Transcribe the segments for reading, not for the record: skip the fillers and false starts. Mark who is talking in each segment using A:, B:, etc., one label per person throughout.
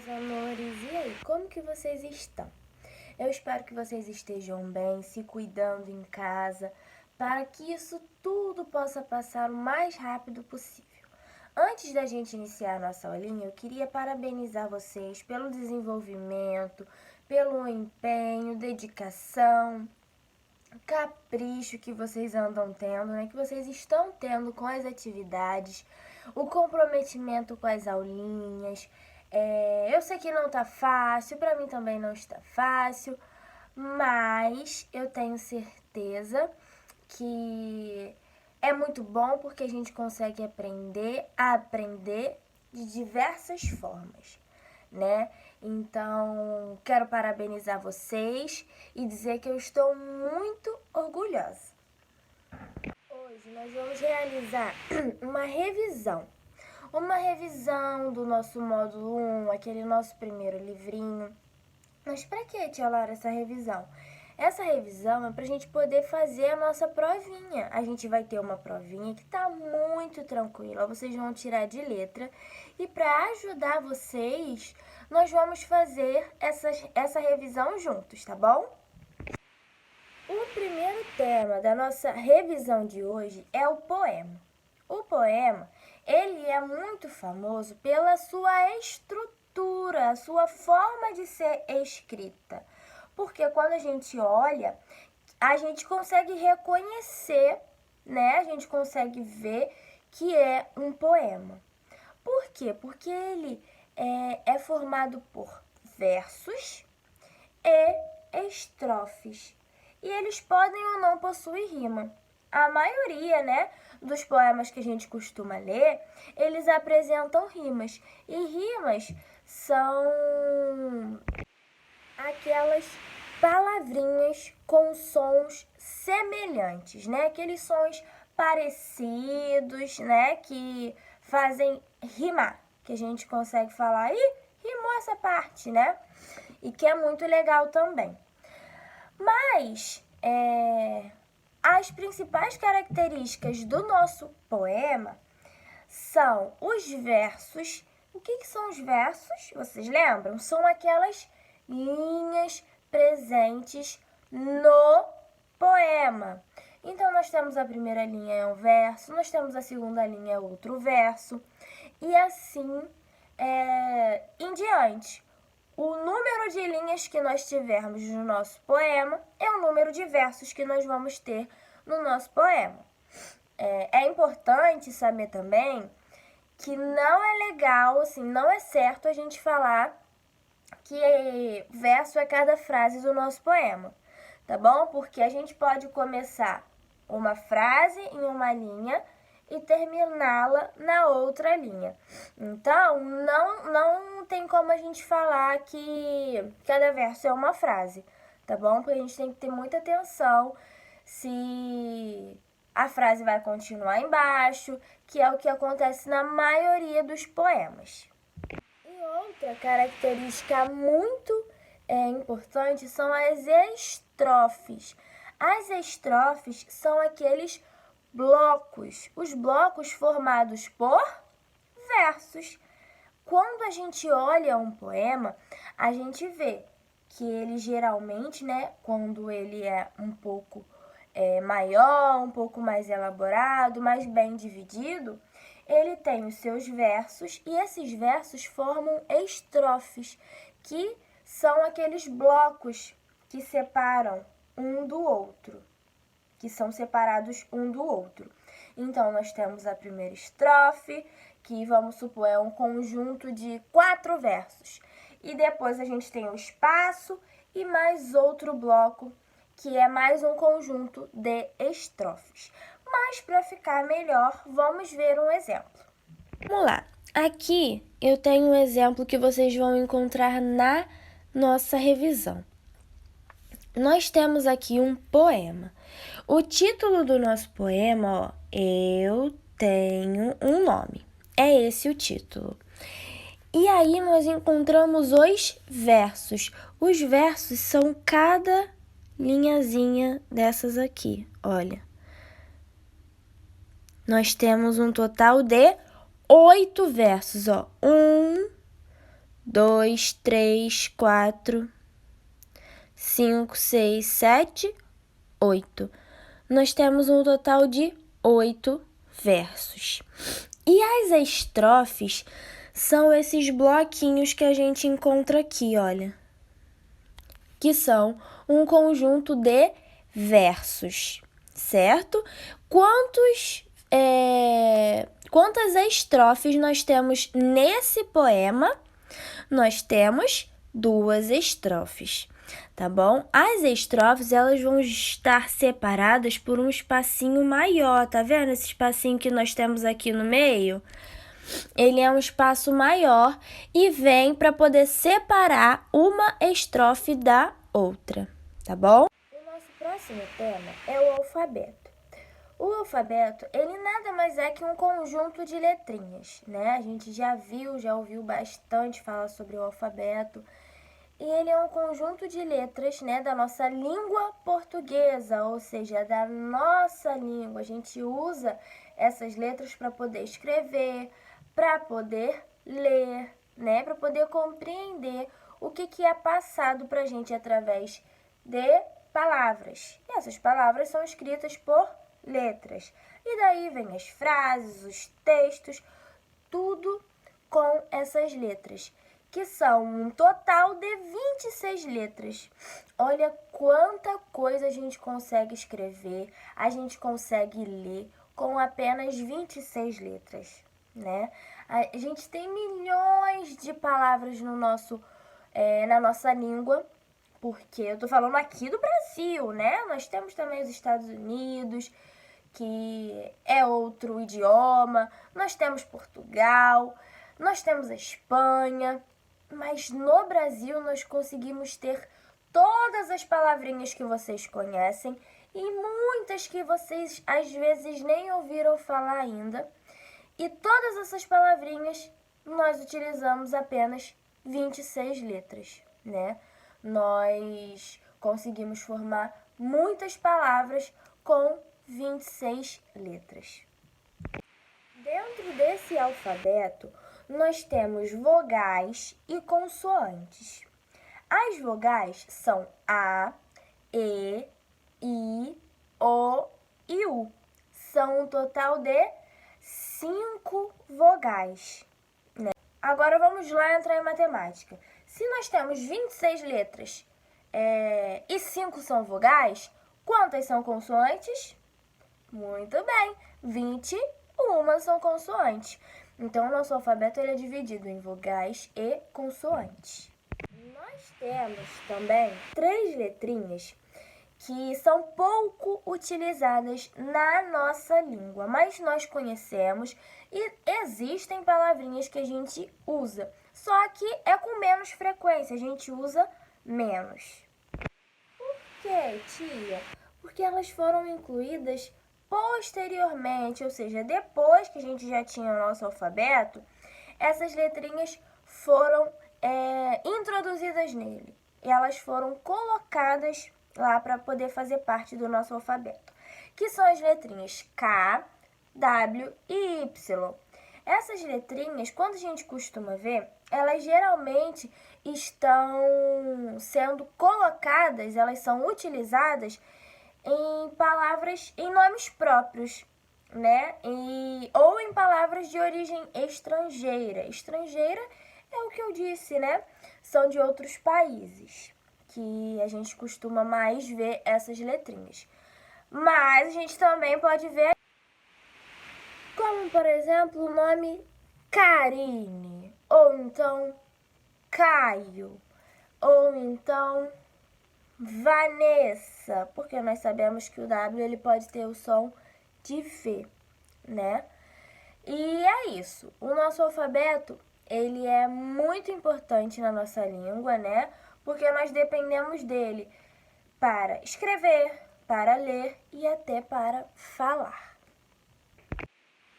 A: meus amores, e aí, como que vocês estão? Eu espero que vocês estejam bem, se cuidando em casa, para que isso tudo possa passar o mais rápido possível. Antes da gente iniciar a nossa aulinha, eu queria parabenizar vocês pelo desenvolvimento, pelo empenho, dedicação, capricho que vocês andam tendo, né? Que vocês estão tendo com as atividades, o comprometimento com as aulinhas. Eu sei que não tá fácil, para mim também não está fácil, mas eu tenho certeza que é muito bom porque a gente consegue aprender de diversas formas, né? Então, quero parabenizar vocês e dizer que eu estou muito orgulhosa. Hoje nós vamos realizar uma revisão do nosso módulo 1, aquele nosso primeiro livrinho. Mas para que, tia Laura, essa revisão? Essa revisão é para a gente poder fazer a nossa provinha. A gente vai ter uma provinha que está muito tranquila, vocês vão tirar de letra. E para ajudar vocês, nós vamos fazer essa revisão juntos, tá bom? O primeiro tema da nossa revisão de hoje é o poema. O poema, ele é muito famoso pela sua estrutura, a sua forma de ser escrita. Porque quando a gente olha, a gente consegue reconhecer, né? A gente consegue ver que é um poema. Por quê? Porque ele é formado por versos e estrofes. E eles podem ou não possuir rima. A maioria, né, dos poemas que a gente costuma ler, eles apresentam rimas. E rimas são aquelas palavrinhas com sons semelhantes, né? Aqueles sons parecidos, né, que fazem rimar, que a gente consegue falar, rimou essa parte, né? E que é muito legal também. Mas as principais características do nosso poema são os versos. O que são os versos? Vocês lembram? São aquelas linhas presentes no poema. Então, nós temos a primeira linha é um verso, nós temos a segunda linha é outro verso, e assim em diante. O número de linhas que nós tivermos no nosso poema é o número de versos que nós vamos ter no nosso poema. É importante saber também que não é legal, assim, não é certo a gente falar que verso é cada frase do nosso poema, tá bom? Porque a gente pode começar uma frase em uma linha e terminá-la na outra linha. Então, não tem como a gente falar que cada verso é uma frase, tá bom? Porque a gente tem que ter muita atenção se a frase vai continuar embaixo, que é o que acontece na maioria dos poemas. E outra característica muito importante são as estrofes. As estrofes são aqueles blocos, os blocos formados por versos. Quando a gente olha um poema, a gente vê que ele geralmente, né, quando ele é um pouco maior, um pouco mais elaborado, mais bem dividido, ele tem os seus versos e esses versos formam estrofes, que são aqueles blocos que separam um do outro, que são separados um do outro. Então, nós temos a primeira estrofe, que vamos supor é um conjunto de 4 versos. E depois a gente tem o espaço e mais outro bloco, que é mais um conjunto de estrofes. Mas para ficar melhor, vamos ver um exemplo. Vamos lá. Aqui eu tenho um exemplo que vocês vão encontrar na nossa revisão. Nós temos aqui um poema. O título do nosso poema, Eu Tenho um Nome. É esse o título. E aí nós encontramos os versos. Os versos são cada linhazinha dessas aqui, olha. Nós temos um total de 8 versos, ó. 1, 2, 3, 4, 5, 6, 7, 8. Nós temos um total de 8 versos. E as estrofes são esses bloquinhos que a gente encontra aqui, olha, que são um conjunto de versos, certo? Quantas estrofes nós temos nesse poema? Nós temos 2 estrofes, tá bom? As estrofes, elas vão estar separadas por um espacinho maior, tá vendo esse espacinho que nós temos aqui no meio? Ele é um espaço maior e vem para poder separar uma estrofe da outra, tá bom? O nosso próximo tema é o alfabeto. O alfabeto, ele nada mais é que um conjunto de letrinhas, né? A gente já ouviu bastante falar sobre o alfabeto. E ele é um conjunto de letras, né, da nossa língua portuguesa, ou seja, da nossa língua. A gente usa essas letras para poder escrever, para poder ler, né, para poder compreender o que é passado para a gente através de palavras. E essas palavras são escritas por letras. E daí vem as frases, os textos, tudo com essas letras, que são um total de 26 letras. Olha quanta coisa a gente consegue escrever, a gente consegue ler com apenas 26 letras, né? A gente tem milhões de palavras no na nossa língua, porque eu tô falando aqui do Brasil, né? Nós temos também os Estados Unidos, que é outro idioma, nós temos Portugal, nós temos a Espanha, mas no Brasil nós conseguimos ter todas as palavrinhas que vocês conhecem e muitas que vocês às vezes nem ouviram falar ainda. E todas essas palavrinhas nós utilizamos apenas 26 letras, né? Nós conseguimos formar muitas palavras com 26 letras. Dentro desse alfabeto, nós temos vogais e consoantes. As vogais são A, E, I, O e U. São um total de 5 vogais, né? Agora vamos lá entrar em matemática. Se nós temos 26 letras e 5 são vogais, quantas são consoantes? Muito bem, 21 são consoantes. Então, o nosso alfabeto ele é dividido em vogais e consoantes. Nós temos também 3 letrinhas que são pouco utilizadas na nossa língua, mas nós conhecemos e existem palavrinhas que a gente usa, só que é com menos frequência, a gente usa menos. Por quê, tia? Porque elas foram incluídas posteriormente, ou seja, depois que a gente já tinha o nosso alfabeto, essas letrinhas foram introduzidas nele. E elas foram colocadas lá para poder fazer parte do nosso alfabeto, que são as letrinhas K, W e Y. Essas letrinhas, quando a gente costuma ver, elas geralmente estão sendo colocadas, elas são utilizadas em palavras, em nomes próprios, né? Ou em palavras de origem estrangeira. Estrangeira é o que eu disse, né? São de outros países, que a gente costuma mais ver essas letrinhas. Mas a gente também pode ver, como por exemplo, o nome Karine, ou então Caio, ou então Vanessa, porque nós sabemos que o W ele pode ter o som de V, né? E é isso. O nosso alfabeto, ele é muito importante na nossa língua, né? Porque nós dependemos dele para escrever, para ler e até para falar.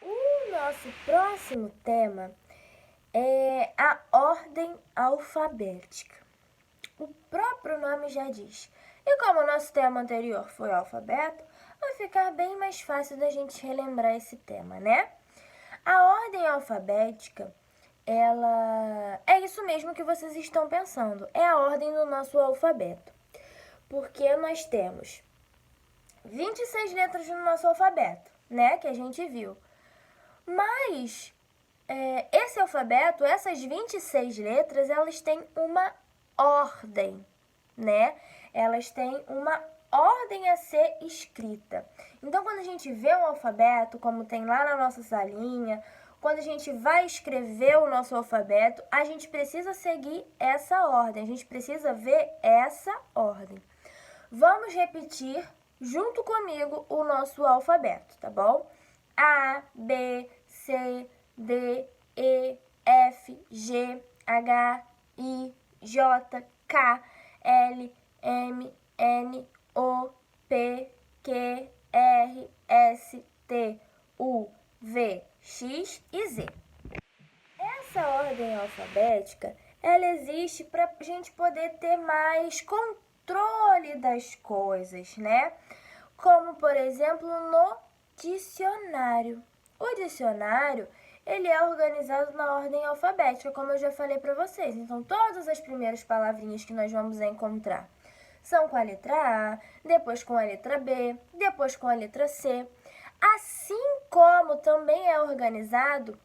A: O nosso próximo tema é a ordem alfabética. O próprio nome já diz. E como o nosso tema anterior foi alfabeto, vai ficar bem mais fácil da gente relembrar esse tema, né? A ordem alfabética, ela é isso mesmo que vocês estão pensando. É a ordem do nosso alfabeto. Porque nós temos 26 letras no nosso alfabeto, né? Que a gente viu. Mas esse alfabeto, essas 26 letras, elas têm uma ordem, né? Elas têm uma ordem a ser escrita. Então, quando a gente vê um alfabeto, como tem lá na nossa salinha, quando a gente vai escrever o nosso alfabeto, a gente precisa seguir essa ordem, a gente precisa ver essa ordem. Vamos repetir junto comigo o nosso alfabeto, tá bom? A, B, C, D, E, F, G, H, I, J, K, L, M, N, O, P, Q, R, S, T, U, V, X e Z. Essa ordem alfabética, ela existe para a gente poder ter mais controle das coisas, né? Como, por exemplo, no dicionário. O dicionário, ele é organizado na ordem alfabética, como eu já falei para vocês. Então, todas as primeiras palavrinhas que nós vamos encontrar são com a letra A, depois com a letra B, depois com a letra C. Assim como também é organizado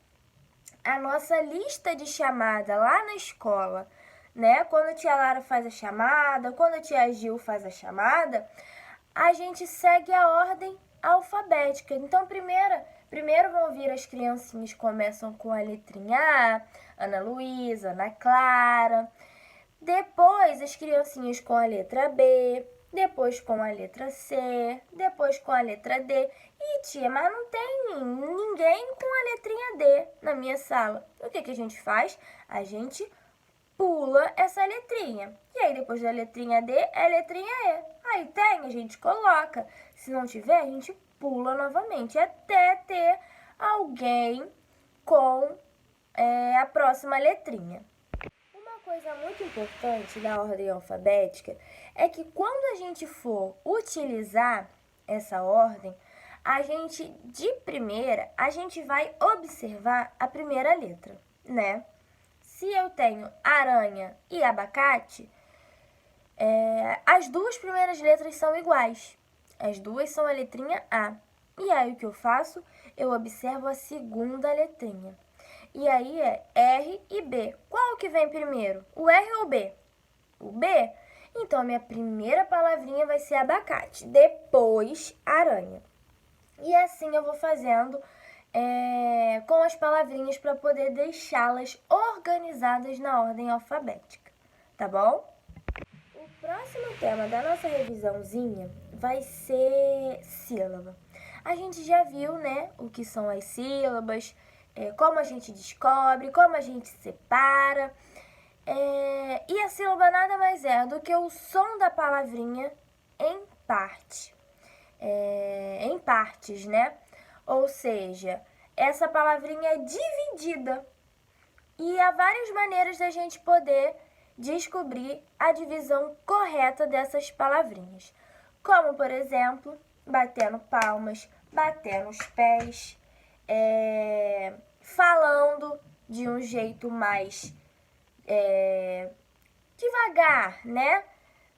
A: a nossa lista de chamada lá na escola, né? Quando a tia Lara faz a chamada, quando a tia Gil faz a chamada, a gente segue a ordem alfabética. Então, primeiro vão vir as criancinhas que começam com a letrinha A, Ana Luísa, Ana Clara. Depois, as criancinhas com a letra B, depois com a letra C, depois com a letra D. E tia, mas não tem ninguém com a letrinha D na minha sala. O que a gente faz? A gente pula essa letrinha. E aí, depois da letrinha D, é a letrinha E. Aí tem, a gente coloca. Se não tiver, a gente pula novamente, até ter alguém com a próxima letrinha. Uma coisa muito importante da ordem alfabética é que quando a gente for utilizar essa ordem, de primeira, a gente vai observar a primeira letra, né? Se eu tenho aranha e abacate, as duas primeiras letras são iguais. As duas são a letrinha A. E aí o que eu faço? Eu observo a segunda letrinha. E aí é R e B. Qual que vem primeiro? O R ou o B? O B. Então, a minha primeira palavrinha vai ser abacate. Depois, aranha. E assim eu vou fazendo com as palavrinhas para poder deixá-las organizadas na ordem alfabética. Tá bom? O próximo tema da nossa revisãozinha vai ser sílaba. A gente já viu, né, o que são as sílabas, como a gente descobre, como a gente separa. E a sílaba nada mais é do que o som da palavrinha em parte. Em partes, né? Ou seja, essa palavrinha é dividida. E há várias maneiras da gente poder descobrir a divisão correta dessas palavrinhas. Como, por exemplo, batendo palmas, batendo os pés, falando de um jeito mais devagar, né?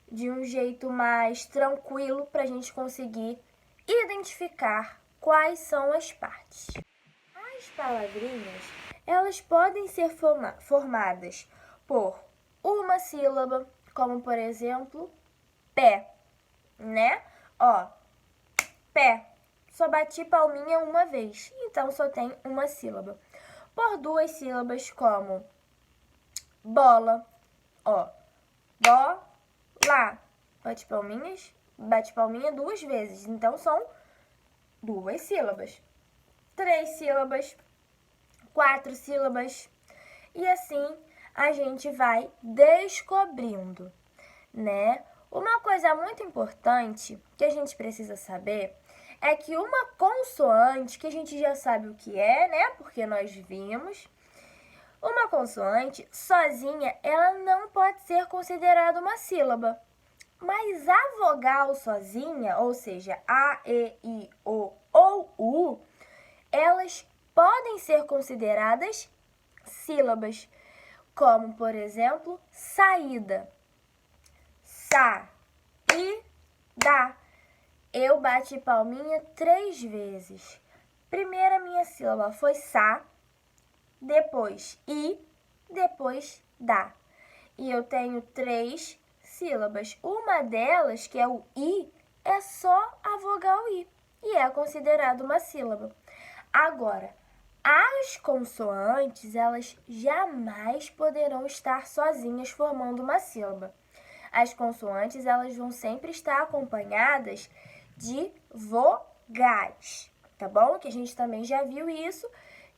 A: De um jeito mais tranquilo para a gente conseguir identificar quais são as partes. As palavrinhas, elas podem ser formadas por uma sílaba, como por exemplo, pé, né? Ó, pé. Só bati palminha uma vez, então só tem uma sílaba. Por duas sílabas, como bola, ó, bola. Bate palminha duas vezes, então são duas sílabas. 3 sílabas, 4 sílabas. E assim a gente vai descobrindo, né? Uma coisa muito importante que a gente precisa saber é que uma consoante, que a gente já sabe o que é, né? Porque nós vimos. Uma consoante sozinha, ela não pode ser considerada uma sílaba. Mas a vogal sozinha, ou seja, A, E, I, O ou U, elas podem ser consideradas sílabas, como, por exemplo, saída. Sa, e, da. Eu bati palminha 3 vezes. Primeira minha sílaba foi sa, depois i, depois da. E eu tenho 3 sílabas. Uma delas, que é o i, é só a vogal i e é considerado uma sílaba. Agora, as consoantes, elas jamais poderão estar sozinhas formando uma sílaba. As consoantes, elas vão sempre estar acompanhadas de vogais, tá bom? Que a gente também já viu isso,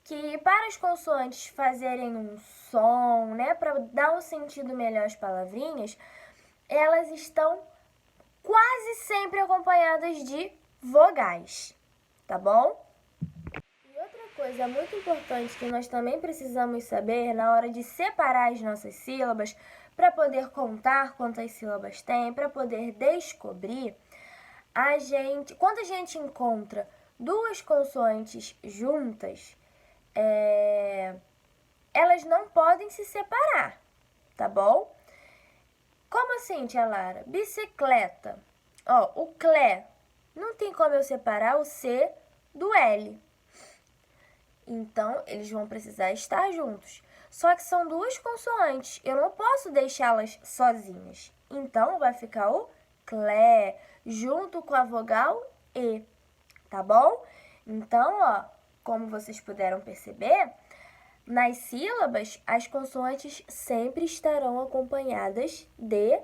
A: que para as consoantes fazerem um som, né, para dar um sentido melhor às palavrinhas, elas estão quase sempre acompanhadas de vogais, tá bom? E outra coisa muito importante que nós também precisamos saber na hora de separar as nossas sílabas, para poder contar quantas sílabas tem, para poder descobrir, quando a gente encontra duas consoantes juntas, elas não podem se separar, tá bom? Como assim, tia Lara? Bicicleta. Ó, o clé, não tem como eu separar o C do L. Então, eles vão precisar estar juntos. Só que são duas consoantes, eu não posso deixá-las sozinhas. Então, vai ficar o clé junto com a vogal E, tá bom? Então, ó, como vocês puderam perceber, nas sílabas, as consoantes sempre estarão acompanhadas de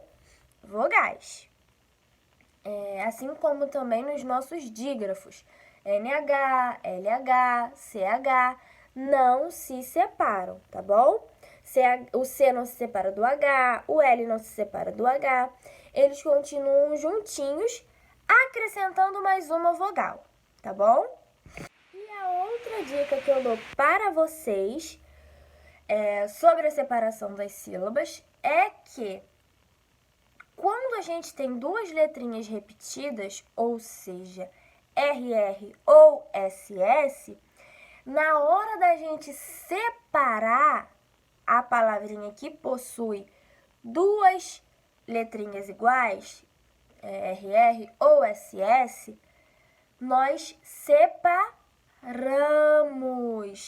A: vogais. Assim como também nos nossos dígrafos. NH, LH, CH não se separam, tá bom? O C não se separa do H, o L não se separa do H. Eles continuam juntinhos, acrescentando mais uma vogal, tá bom? E a outra dica que eu dou para vocês sobre a separação das sílabas é que quando a gente tem duas letrinhas repetidas, ou seja, RR ou SS, na hora da gente separar a palavrinha que possui duas letrinhas iguais, RR ou SS, nós separamos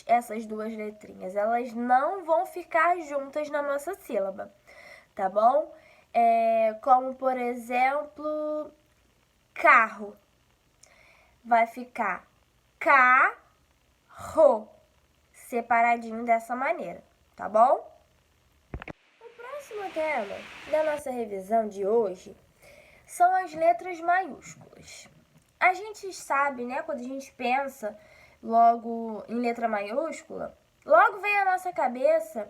A: essas duas letrinhas. Elas não vão ficar juntas na nossa sílaba, tá bom? Como, por exemplo, carro. Vai ficar carro, separadinho dessa maneira, tá bom? O próximo tema da nossa revisão de hoje são as letras maiúsculas. A gente sabe, né, quando a gente pensa logo em letra maiúscula, logo vem à nossa cabeça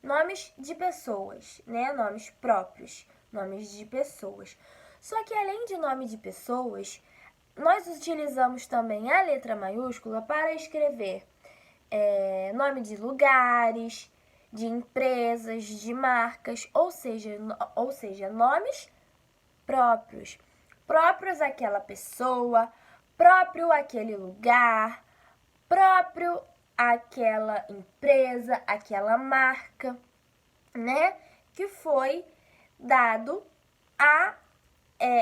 A: nomes de pessoas, né, nomes próprios, nomes de pessoas. Só que além de nome de pessoas, nós utilizamos também a letra maiúscula para escrever nome de lugares, de empresas, de marcas, ou seja, nomes próprios. Próprios àquela pessoa, próprio àquele lugar, próprio àquela empresa, àquela marca, né? Que foi dado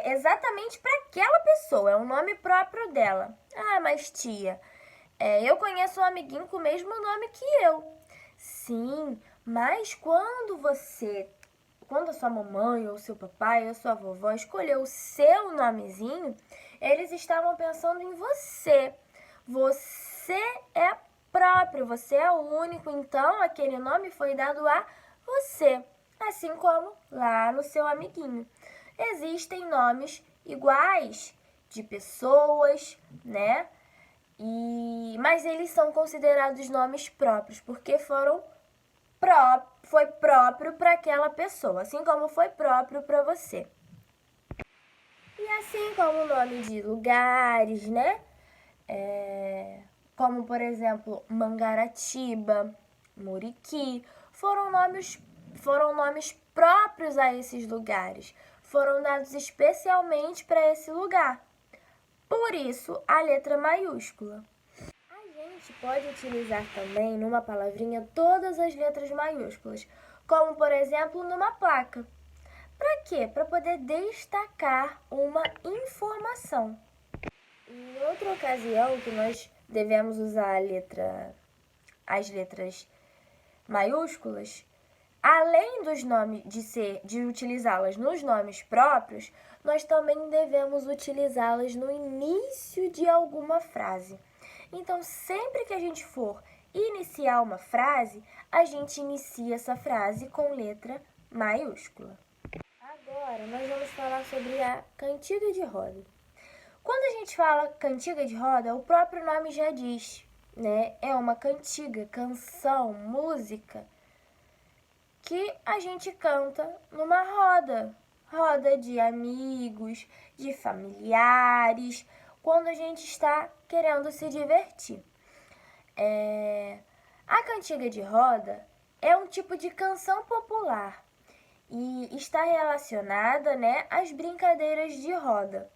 A: exatamente para aquela pessoa, é um nome próprio dela. Ah, mas tia, eu conheço um amiguinho com o mesmo nome que eu. Sim, mas quando a sua mamãe ou seu papai ou sua vovó escolheu o seu nomezinho, eles estavam pensando em você. Você é próprio, você é o único, então aquele nome foi dado a você, assim como lá no seu amiguinho. Existem nomes iguais de pessoas, né? Mas eles são considerados nomes próprios, porque foi próprio para aquela pessoa, assim como foi próprio para você. E assim como o nome de lugares, né? Como, por exemplo, Mangaratiba, Muriqui, foram nomes próprios a esses lugares. Foram dados especialmente para esse lugar. Por isso, a letra maiúscula. A gente pode utilizar também numa palavrinha todas as letras maiúsculas, como por exemplo numa placa. Para quê? Para poder destacar uma informação. Em outra ocasião que nós devemos usar as letras maiúsculas, além dos nomes de utilizá-las nos nomes próprios, nós também devemos utilizá-las no início de alguma frase. Então, sempre que a gente for iniciar uma frase, a gente inicia essa frase com letra maiúscula. Agora, nós vamos falar sobre a cantiga de roda. Quando a gente fala cantiga de roda, o próprio nome já diz, né? É uma cantiga, canção, música que a gente canta numa roda. Roda de amigos, de familiares, quando a gente está querendo se divertir. A cantiga de roda é um tipo de canção popular e está relacionada, né, às brincadeiras de roda.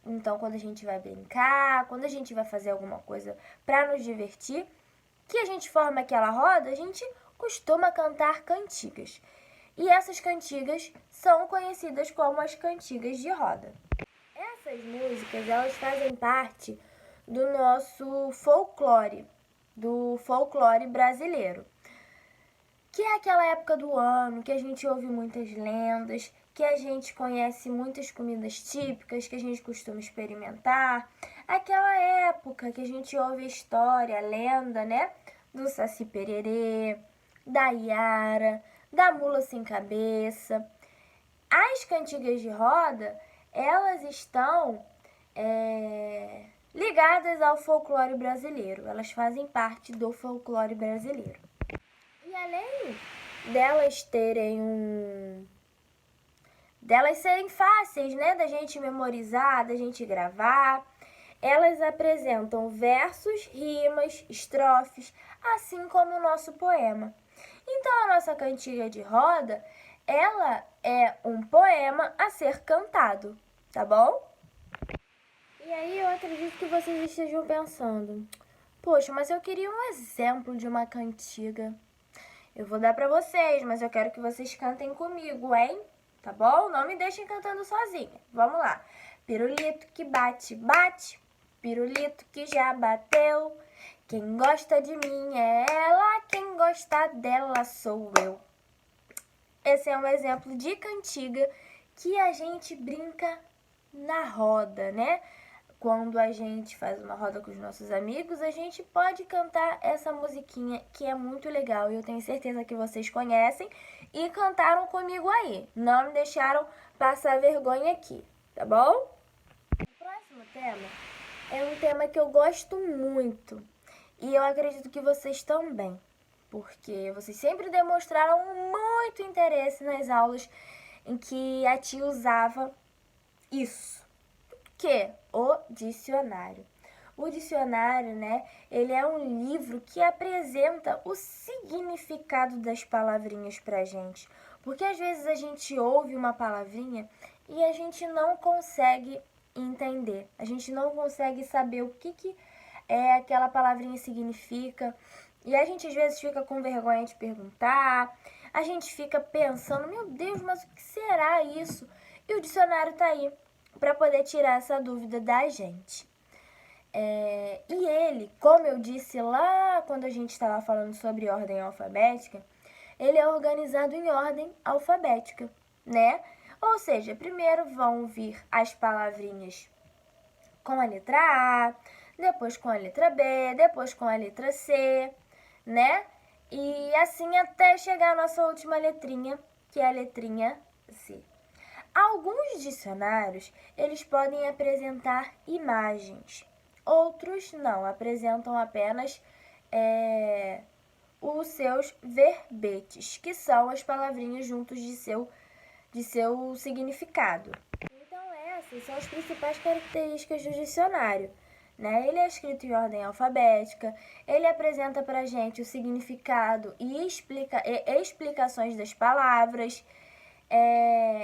A: Então, quando a gente vai brincar, quando a gente vai fazer alguma coisa para nos divertir, que a gente forma aquela roda, a gente costuma cantar cantigas. E essas cantigas são conhecidas como as cantigas de roda. Essas músicas, elas fazem parte do nosso folclore, do folclore brasileiro, que é aquela época do ano que a gente ouve muitas lendas, que a gente conhece muitas comidas típicas que a gente costuma experimentar. Aquela época que a gente ouve a história, a lenda, né? Do Saci Pererê, da Iara, da Mula Sem Cabeça. As cantigas de roda, elas estão ligadas ao folclore brasileiro. Elas fazem parte do folclore brasileiro. E além delas serem fáceis, né, da gente memorizar, da gente gravar, elas apresentam versos, rimas, estrofes, assim como o nosso poema. Então, a nossa cantiga de roda, ela é um poema a ser cantado, tá bom? E aí eu acredito que vocês estejam pensando, poxa, mas eu queria um exemplo de uma cantiga. Eu vou dar pra vocês, mas eu quero que vocês cantem comigo, hein? Tá bom? Não me deixem cantando sozinha. Vamos lá. Pirulito que bate, bate. Pirulito que já bateu. Quem gosta de mim é ela, quem gosta dela sou eu. Esse é um exemplo de cantiga que a gente brinca na roda, né? Quando a gente faz uma roda com os nossos amigos, a gente pode cantar essa musiquinha que é muito legal. E eu tenho certeza que vocês conhecem e cantaram comigo aí. Não me deixaram passar vergonha aqui, tá bom? O próximo tema é um tema que eu gosto muito. E eu acredito que vocês também. Porque vocês sempre demonstraram muito interesse nas aulas em que a tia usava isso. Que o dicionário. O dicionário, né, ele é um livro que apresenta o significado das palavrinhas pra gente. Porque às vezes a gente ouve uma palavrinha e a gente não consegue entender. A gente não consegue saber o que aquela palavrinha significa. E a gente às vezes fica com vergonha de perguntar. A gente fica pensando, meu Deus, mas o que será isso? E o dicionário tá aí para poder tirar essa dúvida da gente. E ele, como eu disse lá quando a gente estava falando sobre ordem alfabética, ele é organizado em ordem alfabética, né? Ou seja, primeiro vão vir as palavrinhas com a letra A, depois com a letra B, depois com a letra C, né? E assim até chegar a nossa última letrinha, que é a letrinha Z. Alguns dicionários, eles podem apresentar imagens. Outros não, apresentam apenas os seus verbetes, que são as palavrinhas juntos de seu significado. Então, essas são as principais características do dicionário, né? Ele é escrito em ordem alfabética, ele apresenta pra gente o significado e explicações das palavras.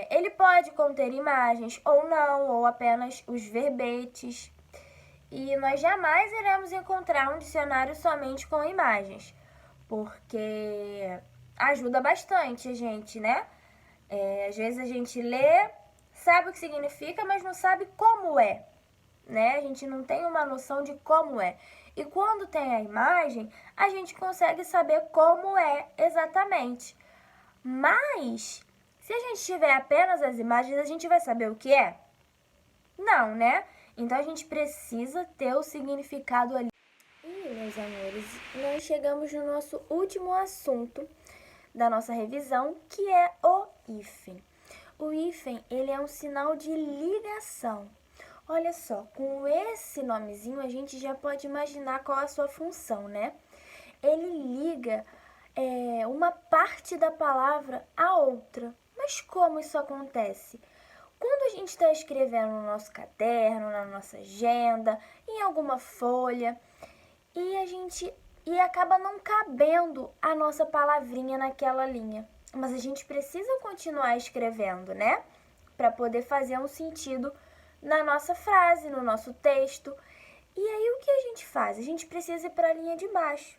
A: Ele pode conter imagens ou não, ou apenas os verbetes. E nós jamais iremos encontrar um dicionário somente com imagens, porque ajuda bastante a gente, né? Às vezes a gente lê, sabe o que significa, mas não sabe como é, né? A gente não tem uma noção de como é. E quando tem a imagem, a gente consegue saber como é exatamente. Mas, se a gente tiver apenas as imagens, a gente vai saber o que é? Não, né? Então, a gente precisa ter o significado ali. E, meus amores, nós chegamos no nosso último assunto da nossa revisão, que é o hífen. O hífen, ele é um sinal de ligação. Olha só, com esse nomezinho a gente já pode imaginar qual é a sua função, né? Ele liga uma parte da palavra a outra. Mas como isso acontece? Quando a gente está escrevendo no nosso caderno, na nossa agenda, em alguma folha, e acaba não cabendo a nossa palavrinha naquela linha. Mas a gente precisa continuar escrevendo, né? Para poder fazer um sentido na nossa frase, no nosso texto. E aí o que a gente faz? A gente precisa ir para a linha de baixo.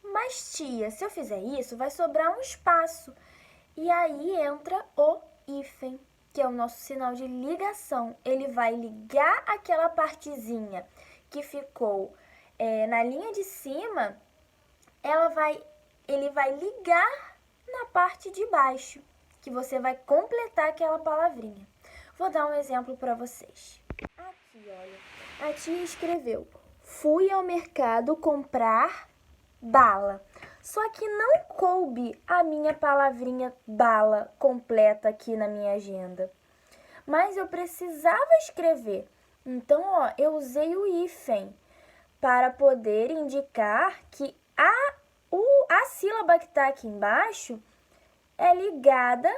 A: Mas tia, se eu fizer isso, vai sobrar um espaço. E aí entra o hífen, que é o nosso sinal de ligação. Ele vai ligar aquela partezinha que ficou na linha de cima, ele vai ligar na parte de baixo, que você vai completar aquela palavrinha. Vou dar um exemplo para vocês. Aqui, olha, a tia escreveu: fui ao mercado comprar bala. Só que não coube a minha palavrinha bala completa aqui na minha agenda. Mas eu precisava escrever. Então, ó, eu usei o hífen para poder indicar que a sílaba que está aqui embaixo é ligada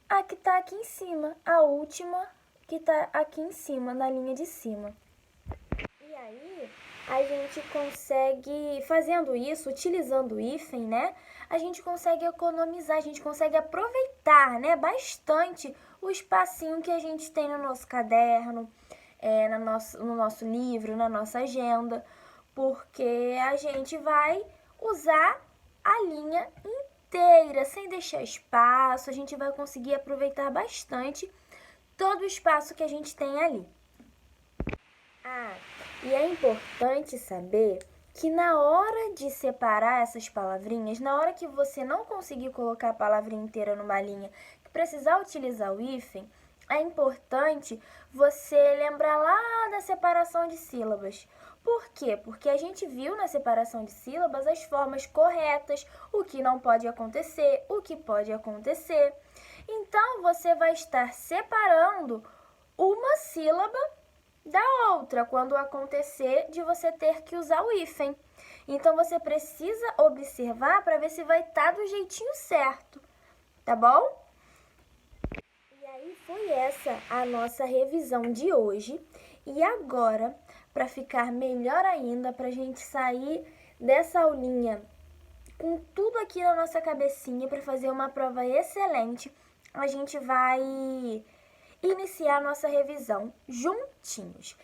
A: à que está aqui em cima, a última que está aqui em cima, na linha de cima. E aí, a gente consegue, fazendo isso, utilizando o hífen, né? A gente consegue economizar, a gente consegue aproveitar, né, bastante o espacinho que a gente tem no nosso caderno, no nosso livro, na nossa agenda, porque a gente vai usar a linha inteira, sem deixar espaço, a gente vai conseguir aproveitar bastante todo o espaço que a gente tem ali. E é importante saber que na hora de separar essas palavrinhas, na hora que você não conseguir colocar a palavrinha inteira numa linha, que precisar utilizar o hífen, é importante você lembrar lá da separação de sílabas. Por quê? Porque a gente viu na separação de sílabas as formas corretas, o que não pode acontecer, o que pode acontecer. Então, você vai estar separando uma sílaba da outra quando acontecer de você ter que usar o hífen. Então, você precisa observar para ver se vai estar do jeitinho certo, tá bom? E aí foi essa a nossa revisão de hoje. E agora, para ficar melhor ainda, para a gente sair dessa aulinha com tudo aqui na nossa cabecinha para fazer uma prova excelente, a gente vai iniciar a nossa revisão juntinhos.